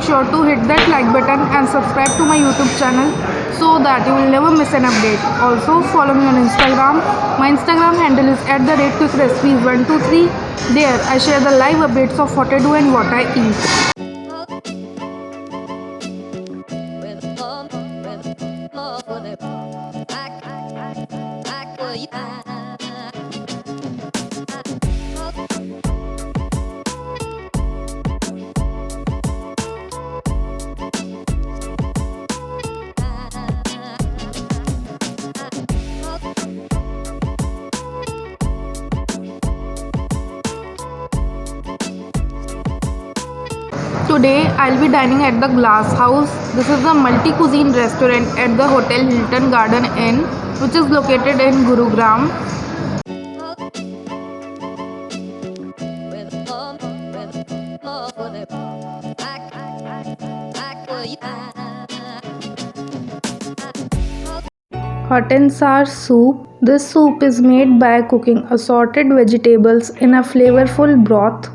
sure to hit that like button and subscribe to my YouTube channel so that you will never miss an update. Also follow me on Instagram. My Instagram handle is @quickrecipes123. There I share the live updates of what I do and what I eat. Today I'll be dining at the Glass House. This is a multi-cuisine restaurant at the Hotel Hilton Garden Inn, which is located in Gurugram. Hot and sour soup. This soup is made by cooking assorted vegetables in a flavorful broth.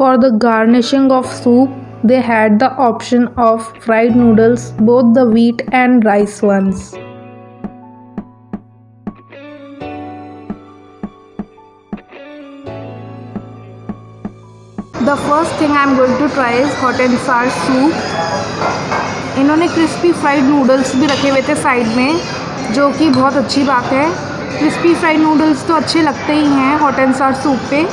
For the garnishing of soup, they had the option of fried noodles, both the wheat and rice ones. The first thing I am going to try is hot and sour soup. इन्होंने crispy fried noodles भी रखे हुए थे side में, जो कि बहुत अच्छी बात है। क्रिस्पी फ्राइड नूडल्स तो अच्छे लगते ही हैं हॉट एंड सार सूप पे।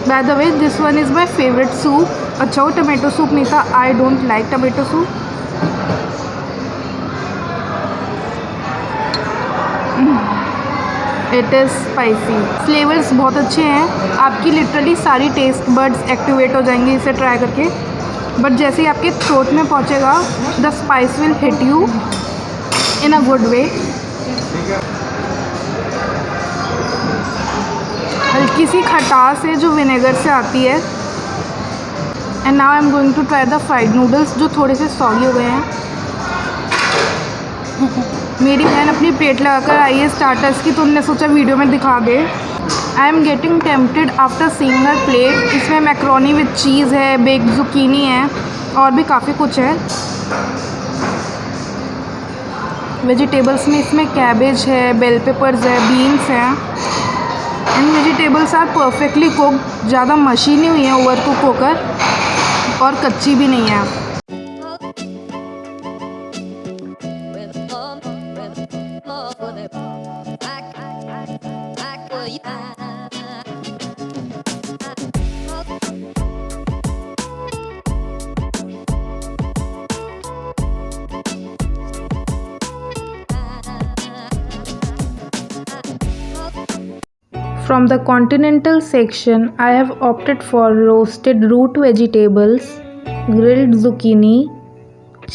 By the way this one is my favourite soup. अच्छा वो टमाटो सूप नहीं था, I don't like tomato soup. It is spicy. Flavours बहुत अच्छे हैं, आपकी लिटरली सारी टेस्ट बड्स एक्टिवेट हो जाएंगे इसे ट्राई करके। बट जैसे ही आपके थ्रोट में पहुंचेगा, the spice will hit you in a good way. हल्की सी खटास है जो विनेगर से आती है। And now I am going to try the fried noodles, जो थोड़े से सॉगी हो गए हैं। मेरी बहन अपनी प्लेट लगाकर आई है स्टार्टर्स की, तो उन्होंने सोचा वीडियो में दिखा दे। I am getting tempted after seeing her plate. इसमें मैक्रोनी विद चीज़ है, बेक्ड जुकीनी है और भी काफ़ी कुछ है। वेजिटेबल्स में इसमें कैबेज है, बेल पेपर्स है, बीन्स हैं। And vegetables are perfectly cooked, ज़्यादा मशी नहीं हुई है ओवर कुक होकर, और कच्ची भी नहीं है। From the continental section, I have opted for roasted root vegetables, grilled zucchini,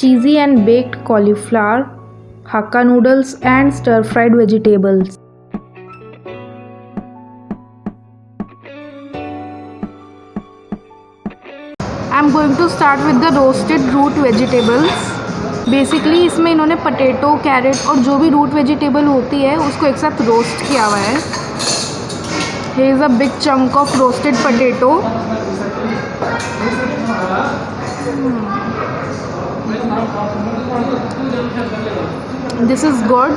cheesy and baked cauliflower, hakka noodles and stir-fried vegetables. I am going to start with the roasted root vegetables. Basically इसमें इन्होंने potato, carat और जो भी root vegetable होती है उसको एक साथ रोस्ट किया हुआ है। Here is a big chunk of roasted potato. This is good.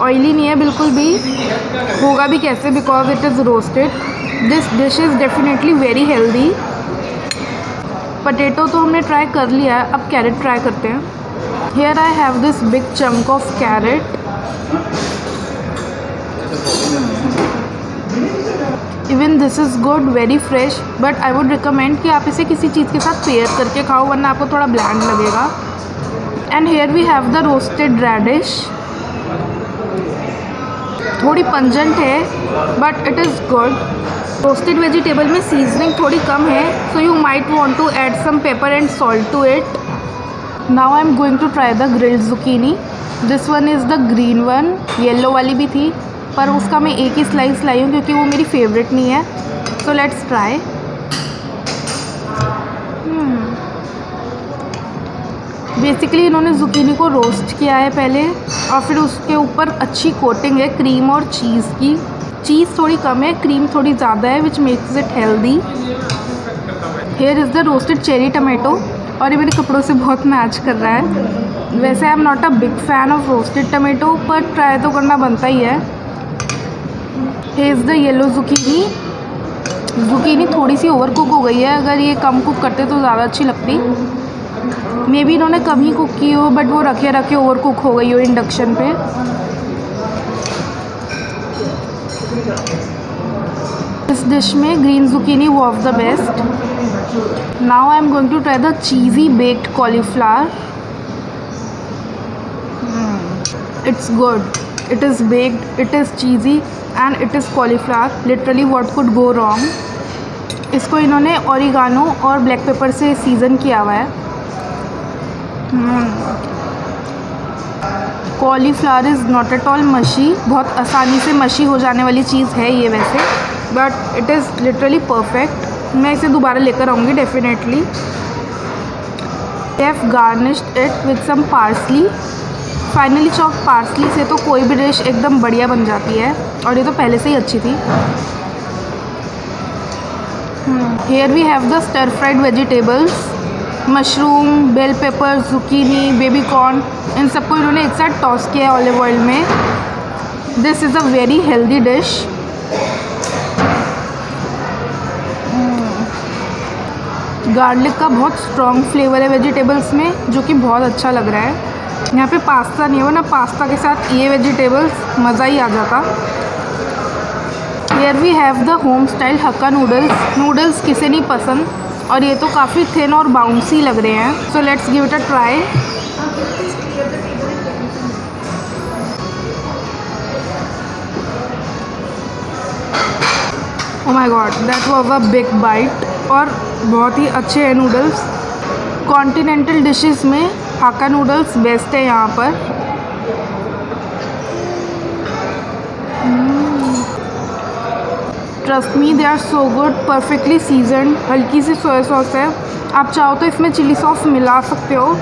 Oily नहीं है बिल्कुल भी, होगा भी कैसे, because it is roasted. This dish is definitely very healthy. Potato तो हमने ट्राई कर लिया है, अब कैरेट ट्राई करते हैं। Here I have this big chunk of carrot. Even this is good, very fresh, but I would recommend कि आप इसे किसी चीज़ के साथ पेयर करके खाओ, वरना आपको थोड़ा ब्लैंड लगेगा। And here we have the roasted radish. थोड़ी पंजेंट है but it is good. Roasted vegetable में सीजनिंग थोड़ी कम है, so you might want to add some pepper and salt to it. Now I am going to try the grilled zucchini. This one is the green one. Yellow वाली भी थी पर उसका मैं एक ही स्लाइस लाई हूँ क्योंकि वो मेरी फेवरेट नहीं है। So let's try. बेसिकली इन्होंने जुकीनी को रोस्ट किया है पहले, और फिर उसके ऊपर अच्छी कोटिंग है क्रीम और चीज़ की। चीज़ थोड़ी कम है, क्रीम थोड़ी ज़्यादा है, which makes it healthy. Here is the roasted cherry tomato. और ये मेरे कपड़ों से बहुत मैच कर रहा है। वैसे I am not a big fan of roasted tomato, पर ट्राई तो करना बनता ही है। Here is the yellow zucchini. Zucchini थोड़ी सी ओवर कुक हो गई है, अगर ये कम कुक करते तो ज़्यादा अच्छी लगती। मे बी इन्होंने कम ही कुक की हो, बट वो रखे रखे ओवर कुक हो गई हो इंडक्शन पे। इस डिश में green zucchini was the best. Now I am going to try the cheesy baked cauliflower. It's good. It is baked, it is cheesy and it is cauliflower. Literally what could go wrong? इसको इन्होंने oregano और black pepper से season किया हुआ है। Cauliflower is not at all मशी। बहुत आसानी से मशी हो जाने वाली चीज़ है ये वैसे, but it is literally perfect. मैं इसे दोबारा लेकर आऊँगी definitely. I have garnished it with some parsley. Finely chop parsley से तो कोई भी डिश एकदम बढ़िया बन जाती है, और ये तो पहले से ही अच्छी थी। Here we have the stir fried vegetables, mushroom, bell pepper, zucchini, baby corn, इन सबको इन्होंने एक साथ टॉस किया है ऑलिव ऑयल में। This is a very healthy dish. Garlic का बहुत स्ट्रॉन्ग फ्लेवर है वेजिटेबल्स में, जो कि बहुत अच्छा लग रहा है। यहाँ पे पास्ता नहीं हो ना, पास्ता के साथ ये वेजिटेबल्स मज़ा ही आ जाता। Here we have the home style Hakka noodles. Noodles किसे नहीं पसंद, और ये तो काफ़ी थिन और बाउंसी लग रहे हैं। So let's give it a try. Oh my god, that was a big bite. और बहुत ही अच्छे हैं नूडल्स। कॉन्टिनेंटल डिशेस में हाक्का नूडल्स बेस्ट है यहाँ पर। Trust me, they are so good, perfectly seasoned. हल्की सी सोया सॉस है, आप चाहो तो इसमें चिली सॉस मिला सकते हो।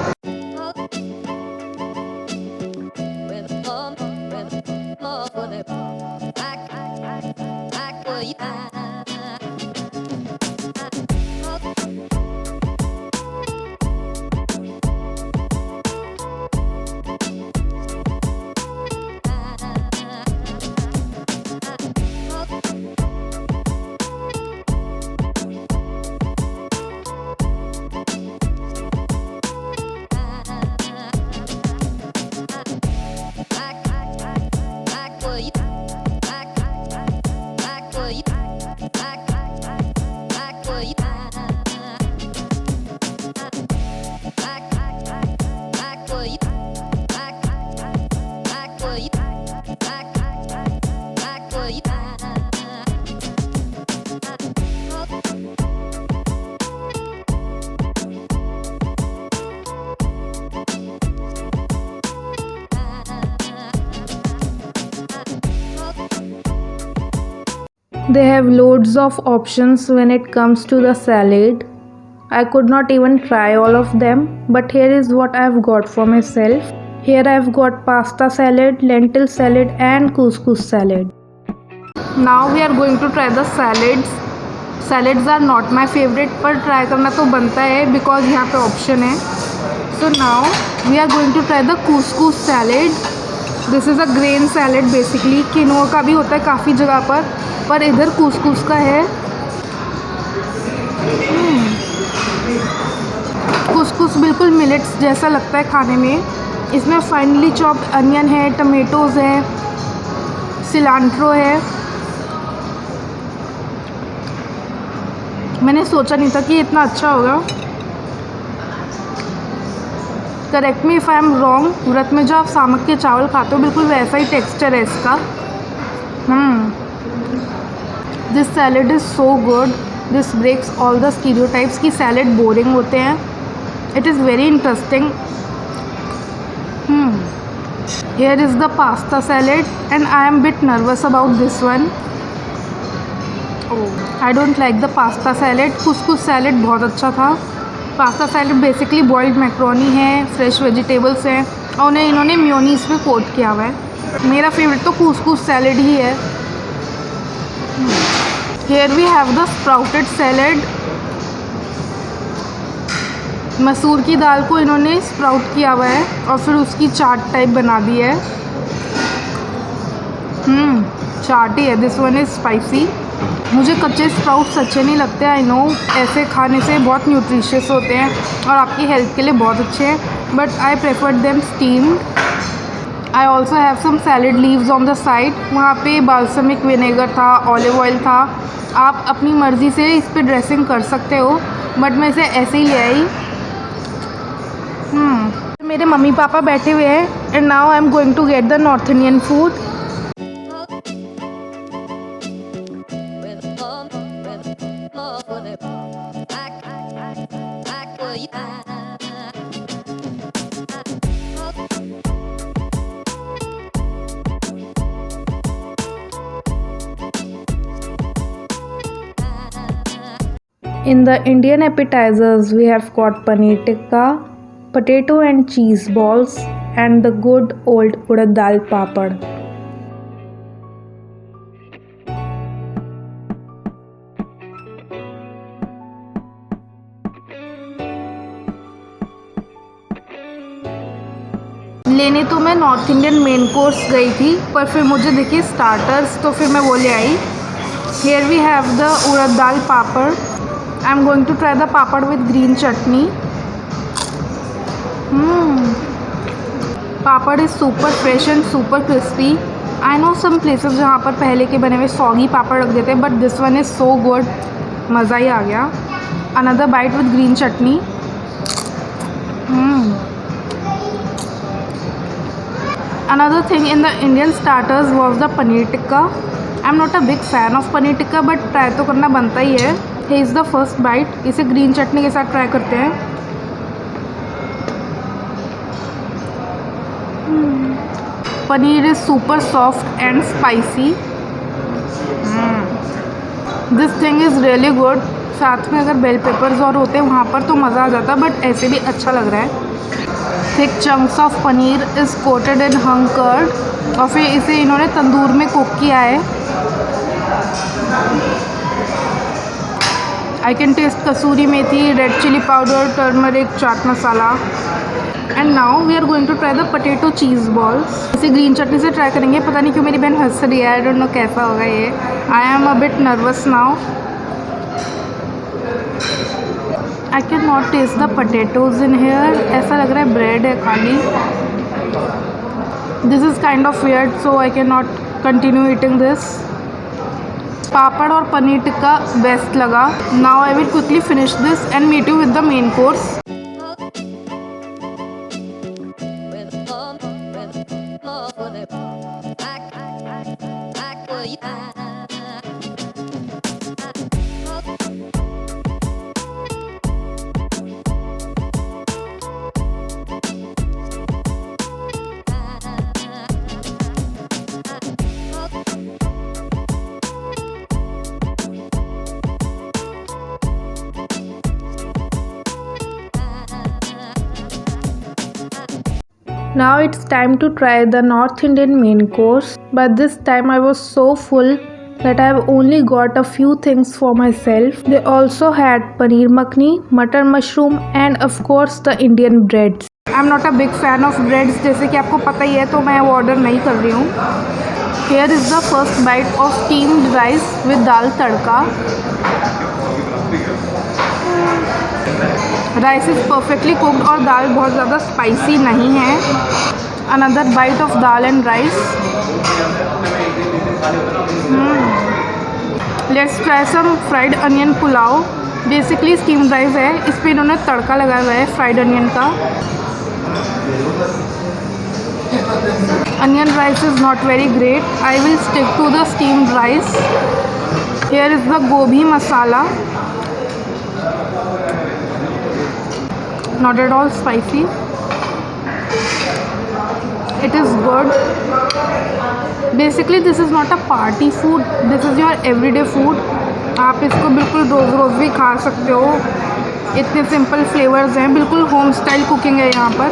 They have loads of options when it comes to the salad. I could not even try all of them, but here is what I have got for myself. Here I have got pasta salad, lentil salad and couscous salad. Now we are going to try the salads. Salads are not my favorite, पर try करना तो बनता है because यहाँ पे option है. So now we are going to try the couscous salad. This is a grain salad basically. Quinoa का भी होता है काफ़ी जगह पर इधर couscous का है. couscous बिल्कुल मिलेट्स जैसा लगता है खाने में. इसमें फाइनली चॉप्ड अनियन है, टमेटोज़ है, सिलांट्रो है. मैंने सोचा नहीं था कि इतना अच्छा होगा. Correct me if I am wrong. व्रत में जो आप सामक के चावल खाते हो बिल्कुल वैसा ही टेक्सचर है इसका. This salad is so good. This breaks all the stereotypes की सैलेड बोरिंग होते हैं. It is very interesting. Here is the pasta salad and I am bit nervous about this one. I don't like the pasta salad. couscous salad बहुत अच्छा था. Pasta salad basically boiled macaroni है, fresh vegetables हैं और उन्हें इन्होंने mayonnaise पे coat किया हुआ है. मेरा फेवरेट तो couscous सैलेड ही है. Here we have the sprouted salad. मसूर की दाल को इन्होंने स्प्राउट किया हुआ है और फिर उसकी चाट टाइप बना दी है। चाट ही है। This one is spicy. मुझे कच्चे स्प्राउट्स अच्छे नहीं लगते। आई नो ऐसे खाने से बहुत न्यूट्रिशियस होते हैं और आपकी हेल्थ के लिए बहुत अच्छे हैं, but I prefer them steamed. I also have some salad leaves on the side. वहाँ पे बाल्समिक विनेगर था, ऑलिव ऑयल था। आप अपनी मर्ज़ी से इस पर ड्रेसिंग कर सकते हो, बट मैं इसे ऐसे ही ले आई। मेरे मम्मी पापा बैठे हुए हैं and now I am going to get the north Indian food. In the Indian appetizers, we have got paneer tikka, potato and cheese balls, and the good old urad dal papad. लेने तो मैं north Indian main course गई थी, पर फिर मुझे दिखे starters, तो फिर मैं वो ले आई। Here we have the urad dal papad. I am going to try the papad with green chutney. Papad is super fresh and super crispy. I know some places जहाँ पर पहले के बने हुए सॉगी पापड़ रख देते हैं, but this one is so good. मज़ा ही आ गया। Another bite with green chutney. Another thing in the Indian starters was the paneer tikka. I'm not a big fan of paneer tikka, but try तो करना बनता ही है। Here is the first bite. इसे green चटनी के साथ try करते हैं। Paneer is super soft and spicy. This thing is really good. साथ में अगर बेल पेपर्स और होते वहाँ पर तो मज़ा आ जाता, बट ऐसे भी अच्छा लग रहा है। Thick chunks of paneer is coated in hung curd और फिर इसे इन्होंने तंदूर में कुक किया है। I can taste kasuri methi, red chili powder, turmeric, chaat masala. And now we are going to try the potato cheese balls. इसे green चटनी से try करेंगे। पता नहीं क्यों मेरी बहन हंस रही है। I don't know कैसा होगा ये। I am a bit nervous now. I cannot taste the potatoes in here. ऐसा लग रहा है ब्रेड है खाली। This is kind of weird, so I cannot continue eating this. Papad और पनीर टिक्का बेस्ट लगा। Now I will quickly finish this and meet you with the main course. Now it's time to try the North Indian main course, but this time I was so full that I have only got a few things for myself. They also had paneer makhni, mutton mushroom and of course the Indian breads. I'm not a big fan of breads, जैसे कि आपको पता ही है, तो मैं वो order नहीं कर रही हूँ। Here is the first bite of steamed rice with dal tadka. Rice is perfectly cooked और दाल बहुत ज़्यादा स्पाइसी नहीं है। Another bite of dal and rice. Let's try some fried onion pulao. Basically steamed rice है, इस पर इन्होंने तड़का लगाया हुआ है फ्राइड अनियन का। Onion rice is not very great. I will stick to the steamed rice. Here is the gobi masala. Not at all spicy. It is good. Basically this is not a party food, this is your everyday food. आप इसको बिल्कुल रोज़ रोज़ भी खा सकते हो। इतने simple flavours हैं, बिल्कुल होम स्टाइल कुकिंग है यहाँ पर।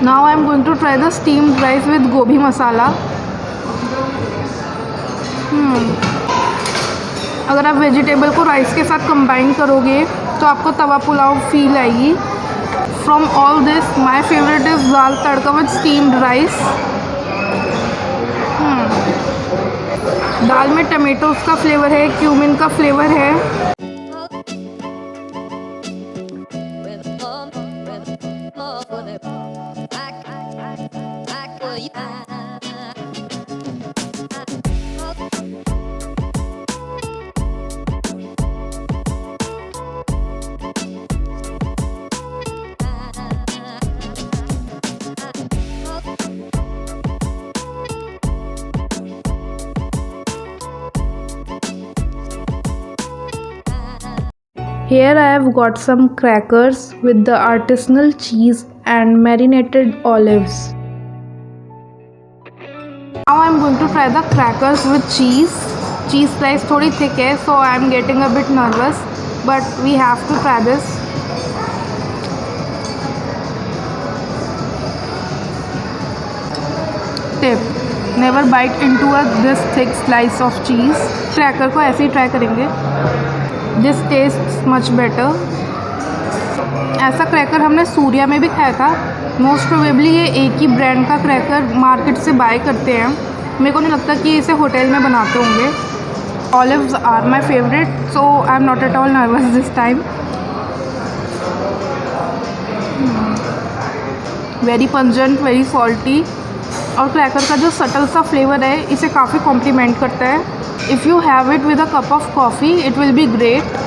Now I am going to try the steamed rice with गोभी मसाला। अगर आप वेजिटेबल को राइस के साथ कंबाइन करोगे तो आपको तवा पुलाव फील आएगी। From all this my favourite is dal tadka with steamed rice. दाल में टमेटोज़ का फ्लेवर है, क्यूमिन का फ्लेवर है। Here I have got some crackers with the artisanal cheese and marinated olives. Now I am going to try the crackers with cheese. Cheese slice थोड़ी thick है, so I am getting a bit nervous, but we have to try this. Tip: never bite into this thick slice of cheese. Cracker को ऐसे ही try करेंगे. This taste much better. ऐसा cracker हमने सूर्या में भी खाया था। मोस्ट प्रोबेबली ये एक ही ब्रांड का क्रैकर मार्केट से बाय करते हैं। मेरे को नहीं लगता कि इसे होटल में बनाते होंगे। Olives are my favourite, so I am not at all nervous this time. Very pungent, very salty, और क्रैकर का जो सटल सा फ्लेवर है इसे काफ़ी कॉम्प्लीमेंट करता है। If you have it with a cup of coffee, it will be great.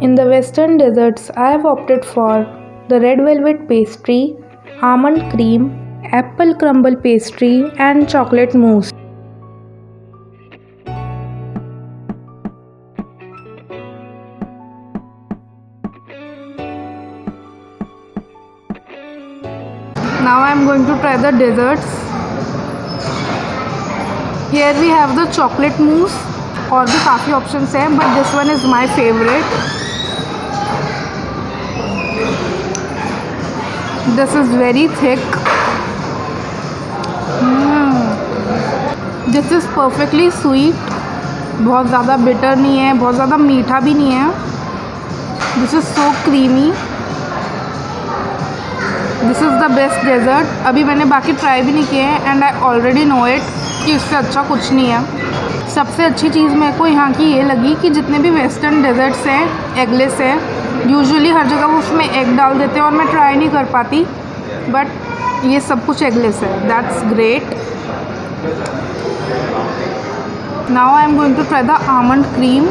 In the western desserts, I have opted for the red velvet pastry, almond cream, apple crumble pastry and chocolate mousse. Now I am going to try the desserts. Here we have the chocolate mousse. और भी काफ़ी options हैं, but this one is my favourite. This is very thick. This is perfectly sweet. बहुत ज़्यादा bitter नहीं है, बहुत ज़्यादा मीठा भी नहीं है. This is so creamy. This is the best dessert. अभी मैंने बाकी ट्राई भी नहीं किए हैं and I already know it कि इससे अच्छा कुछ नहीं है. सबसे अच्छी चीज़ मेरे को यहाँ की ये लगी कि जितने भी वेस्टर्न डेज़र्ट्स हैं एगलेस है. यूजुअली हर जगह वो उसमें एग डाल देते हैं और मैं ट्राई नहीं कर पाती, बट ये सब कुछ एगलेस है. That's great. Now I am going to try the almond cream.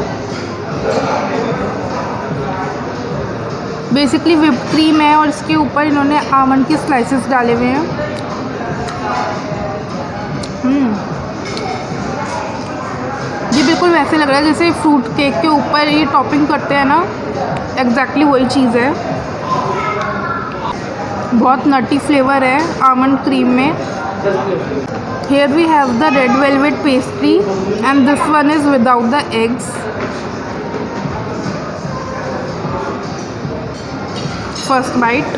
Basically whipped cream है और इसके ऊपर इन्होंने आमंड के स्लाइसेस डाले हुए हैं। ये बिल्कुल वैसे लग रहा है जैसे फ्रूट केक के ऊपर ये टॉपिंग करते हैं ना, एग्जैक्टली वही चीज़ है। बहुत नटी फ्लेवर है आमंड क्रीम में। Here we have the red velvet pastry and this one is without the eggs. First bite.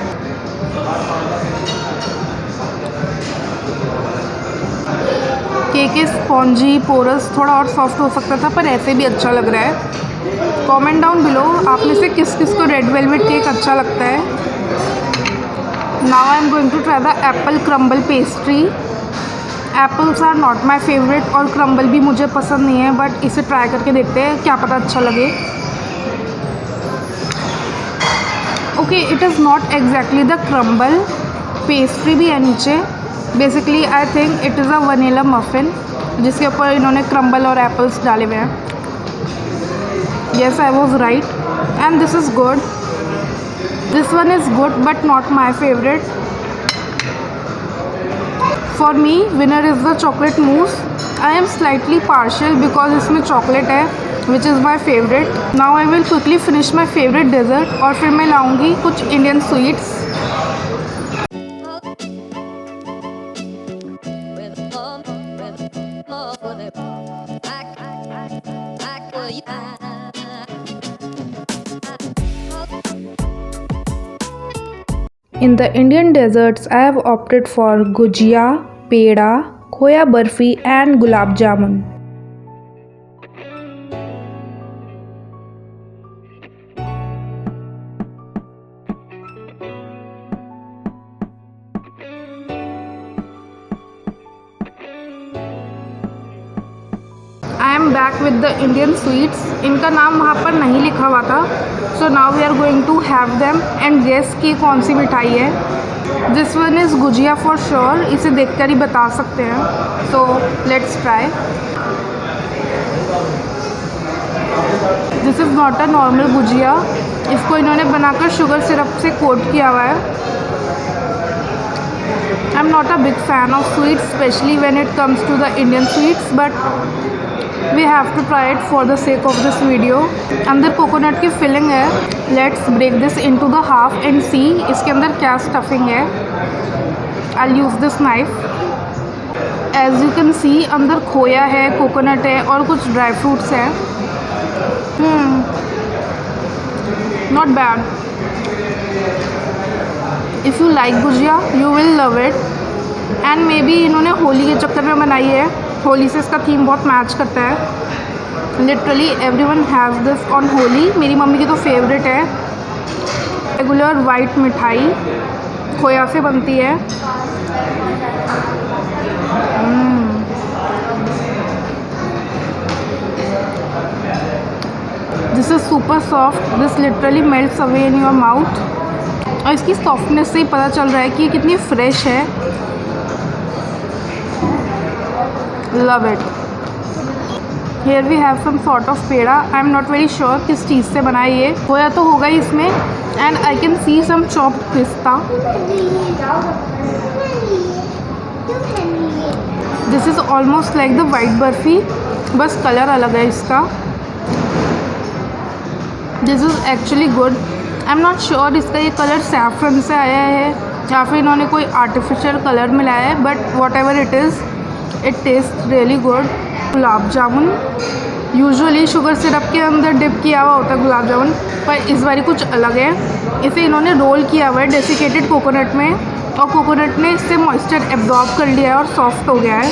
Cake is spongy porous, थोड़ा और सॉफ्ट हो सकता था पर ऐसे भी अच्छा लग रहा है। कमेंट डाउन बिलो आप में से किस किस को रेड वेलवेट केक अच्छा लगता है। Now I am going to try the apple crumble pastry. Apples are not my favourite और क्रम्बल भी मुझे पसंद नहीं है, बट इसे ट्राई करके देखते हैं, क्या पता अच्छा लगे। Okay, it is not exactly the crumble, pastry भी है नीचे। Basically I think it is a vanilla muffin जिसके ऊपर इन्होंने क्रम्बल और एप्पल्स डाले हुए हैं। Yes, I was right and this is good. This one is good but not my favourite. For me winner is the chocolate mousse. I am slightly partial because इसमें chocolate है which is my favourite. Now I will quickly finish my favourite dessert और फिर मैं लाऊंगी कुछ Indian sweets. In the Indian desserts, I have opted for gujia, peda, khoya barfi and gulab jamun. I am back with the Indian sweets. इनका नाम वहाँ पर नहीं लिखा हुआ था, so now we are going to have them and guess कि कौन सी मिठाई है। This one is gujiya for sure, इसे देखकर ही बता सकते हैं। So let's try. This is not a normal gujiya, इसको इन्होंने बनाकर शुगर सिरप से कोट किया हुआ है। I'm not a big fan of sweets, especially when it comes to the Indian sweets, but we have to try it for the sake of this video. अंदर coconut की filling है। Let's break this into the half and see इसके अंदर क्या stuffing है। I use this knife. As you can see अंदर खोया है, कोकोनट है और कुछ ड्राई फ्रूट्स हैं। Not bad. If you like gujiya you will love it. And maybe इन्होंने होली के चक्कर में बनाई है, होली से इसका थीम बहुत मैच करता है। Literally everyone has this on Holi. मेरी मम्मी की तो फेवरेट है। रेगुलर वाइट मिठाई खोया से बनती है। This is super soft, this literally melts away in your mouth. और इसकी सॉफ्टनेस से ही पता चल रहा है कि ये कितनी फ्रेश है। Love it. Here we have some sort of peda. I am not very sure किस चीज़ से बना है ये। खोया तो होगा ही इसमें। And I can see some chopped pista. This is almost like the white barfi, बस कलर अलग है इसका। This is actually good. I am not sure इसका ये कलर सैफरन से आया है या फिर इन्होंने कोई आर्टिफिशियल कलर मिलाया है, but what ever it is it taste really good. Gulab jamun usually sugar syrup के अंदर डिप किया हुआ होता है गुलाब जामुन, पर इस बारी कुछ अलग है। इसे इन्होंने रोल किया हुआ है डेसिकेटेड कोकोनट में और कोकोनट ने इससे मॉइस्चर एब्जॉर्ब कर लिया है और सॉफ्ट हो गया है।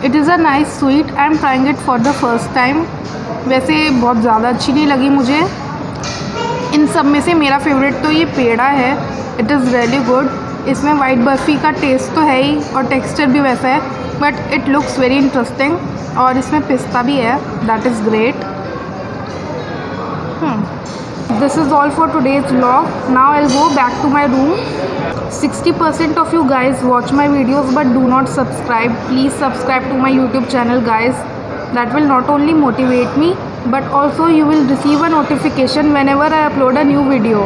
It is a nice sweet. I am trying it for the first time. वैसे बहुत ज़्यादा अच्छी नहीं लगी मुझे। इन सब में से मेरा फेवरेट तो ये पेड़ा है। It is really good. इसमें वाइट बर्फ़ी का टेस्ट तो है ही और टेक्सचर भी वैसा है, but it looks very interesting. और इसमें पिस्ता भी है, that is great. This is all for today's vlog. Now I'll go back to my room. 60% of you guys watch my videos but do not subscribe. Please subscribe to my YouTube channel, guys. That will not only motivate me but also you will receive a notification whenever I upload a new video.